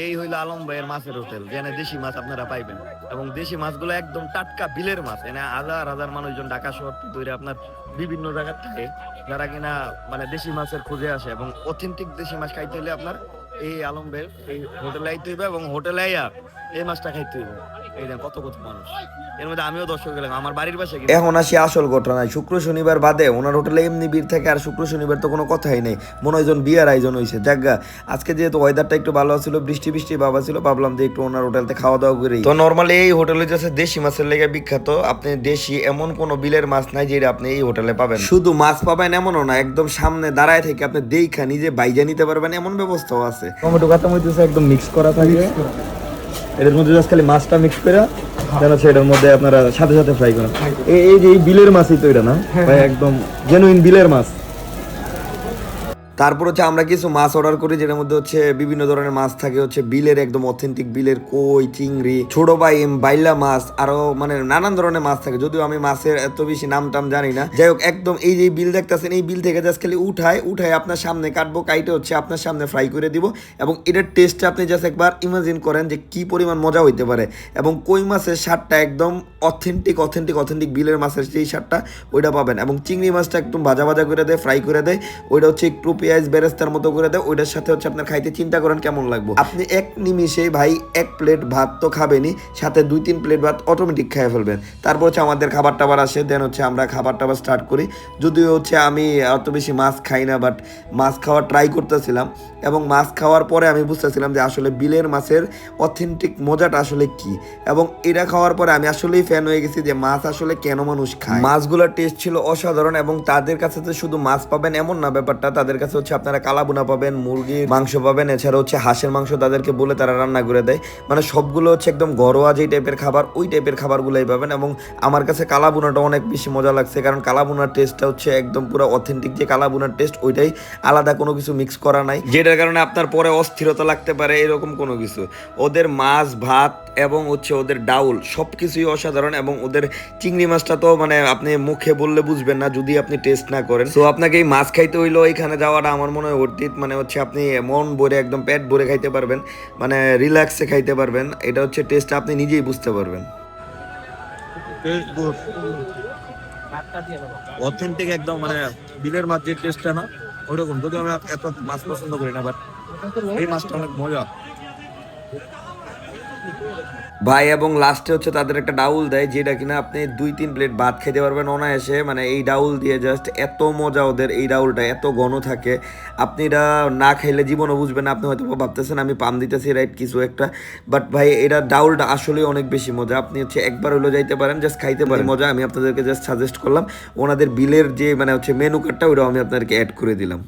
এই হইলো আলম ভাইয়ের মাছের হোটেল, যেখানে দেশি মাছ আপনারা পাইবেন এবং দেশি মাছগুলো একদম টাটকা বিলের মাছ। এনে হাজার হাজার মানুষজন ঢাকা শহর থেকে আপনার বিভিন্ন জায়গা থেকে যারা কিনা মানে দেশি মাছের খুঁজে আসে এবং অথেন্টিক দেশি মাছ খাইতে হলে আপনার এই আলম ভাইয়ের এই হোটেলে আইতে হইবে এবং হোটেলে আইয়া এই মাছটা খাইতে হইবে। এই দেন কত কত মানুষ, এর মধ্যে আমিও দর্শক গেলাম আমার বাড়ির পাশে। এখন আসি আসল ঘটনায়। শুক্র শনিবার বাদে ওনার হোটেলে এমনি ভিড় থাকে, আর শুক্র শনিবার তো কোনো কথাই নেই, মনে হয় যেন বিয়ার আয়োজন হয়েছে। জায়গা আজকে যেহেতু ওয়েদারটা একটু ভালো ছিল, বৃষ্টি বৃষ্টি বাবা ছিল, ভাবলাম যে একটু ওনার হোটেলতে খাওয়া দাওয়া করি। তো নর্মালি এই হোটেলে যাচ্ছে দেশি মাছের লেগে বিখ্যাত। আপনি দেশি এমন কোনো বিলের মাছ নাই যেটা আপনি এই হোটেলে পাবেন। শুধু মাছ পাবেন এমনও না, একদম সামনে দাঁড়ায় থেকে আপনি দেখা নিজে বাইজা নিতে পারবেন এমন ব্যবস্থাও আছে। টমেটো কাঁচা মরিচ একদম মিক্স করা থাকে, এদের মধ্যে জাস্ট খালি মাছটা মিক্স করে যেন সেটার মধ্যে আপনারা সাথে সাথে ফ্রাই করেন। এই যে এই বিলের মাছই তো এটা না ভাই, একদম জেনুইন বিলের মাছ। তারপর হচ্ছে আমরা কিছু মাছ অর্ডার করি, যেটার মধ্যে হচ্ছে বিভিন্ন ধরনের মাছ থাকে, হচ্ছে বিলের একদম অথেন্টিক বিলের কই, চিংড়ি, ছোট বাইম, বাইলা মাছ, আরো মানে নানান ধরনের মাছ থাকে। যদিও আমি মাছের এত বেশি নাম টাম জানি না। যাই হোক, একদম এই যে বিল দেখতেছেন, এই বিল থেকে জাস্ট খালি উঠায় আপনার সামনে কাটবো, কাইটে হচ্ছে আপনার সামনে ফ্রাই করে দিব। এবং এটার টেস্টটা আপনি জাস্ট একবার ইমাজিন করেন যে কি পরিমাণ মজা হইতে পারে। এবং কই মাছের স্বাদটা একদম অথেন্টিক বিলের মাছের যেই স্বাদটা ওইটা পাবেন। এবং চিংড়ি মাছটা একদম ভাজা ভাজা করে দেয়, ফ্রাই করে দেয়, ওইটা হচ্ছে একটু পেঁয়াজ বেরেস্তার মতো করে দেয়, ওইটার সাথে হচ্ছে আপনার খাইতে চিন্তা করেন কেমন লাগবে। আপনি এক নিমিষে ভাই এক প্লেট ভাত তো খাবেনই, সাথে 2-3 প্লেট ভাত অটোমেটিক খেয়ে ফেলবেন। তারপর হচ্ছে আমাদের খাবার টাবার আসে, দেন হচ্ছে আমরা খাবার টাবার স্টার্ট করি। যদিও হচ্ছে আমি অত বেশি মাছ খাই না, বাট মাছ খাওয়ার ট্রাই করতেছিলাম। এবং মাছ খাওয়ার পরে আমি বুঝতেছিলাম যে আসলে বিলের মাছের অথেন্টিক মজাটা আসলে কি। এবং এটা খাওয়ার পরে আমি আসলেই ফ্যান হয়ে গেছি যে মাছ আসলে কেন মানুষ খায়। মাছগুলোর টেস্ট ছিল অসাধারণ। এবং তাদের কাছে তো শুধু মাছ পাবেন এমন না ব্যাপারটা, তাদের কাছে হচ্ছে আপনারা কালাবুনা পাবেন, মুরগির মাংস পাবেন, এছাড়া হচ্ছে হাঁসের মাংস তাদেরকে বলে তারা রান্না করে দেয়। মানে সবগুলো হচ্ছে একদম ঘরোয়া যেই টাইপের খাবার, ওই টাইপের খাবারগুলোই পাবেন। এবং আমার কাছে কালাবুনাটা অনেক বেশি মজা লাগছে, কারণ কালাবুনার টেস্টটা হচ্ছে একদম পুরো অথেন্টিক যে কালাবুনার টেস্ট, ওইটাই, আলাদা কোনো কিছু মিক্স করা নাই, যেটার কারণে আপনার পরে অস্থিরতা লাগতে পারে এরকম কোনো কিছু। ওদের মাছ ভাত এবং হচ্ছে ওদের ডাউল সব কিছুই অসাধারণ। এবং ওদের চিংড়ি মাছটা তো মানে আপনি মুখে বললে বুঝবেন না যদি আপনি টেস্ট না করেন। তো আপনাকে এই মাছ খাইতে হইলো এখানে যাওয়াটা আমার মনে হয় অর্থিত। মানে হচ্ছে আপনি মন ভরে একদম পেট ভরে খাইতে পারবেন, মানে রিল্যাক্সে খাইতে পারবেন। এটা হচ্ছে টেস্ট আপনি নিজেই বুঝতে পারবেন। অথেন্টিক একদম মানে বিলের মাছ যে টেস্টটা না ওইরকম। যদিও আমি এত মাছ পছন্দ করি না, বাট এই মাছটা অনেক মজা ভাই। এবং লাস্টে হচ্ছে তাদের একটা ডাউল দেয়, যেটা কিনা আপনি 2-3 প্লেট ভাত খেতে পারবেন অনায়াসে। মানে এই ডাউল দিয়ে জাস্ট এত মজা ওদের, এই ডাউলটা এত ঘন থাকে, আপনি এটা না খাইলে জীবনও বুঝবেন না। আপনি হয়তো ভাবতেছেন আমি পাম দিতেছি রাইট কিছু একটা, বাট ভাই এটা ডাউলটা আসলে অনেক বেশি মজা। আপনি হচ্ছে একবার হলেও যাইতে পারেন, জাস্ট খাইতে পারেন মজা। আমি আপনাদেরকে জাস্ট সাজেস্ট করলাম ওনাদের বিলের যে মানে হচ্ছে মেনু কার্ডটা, ওইটাও আমি আপনাদেরকে অ্যাড করে দিলাম।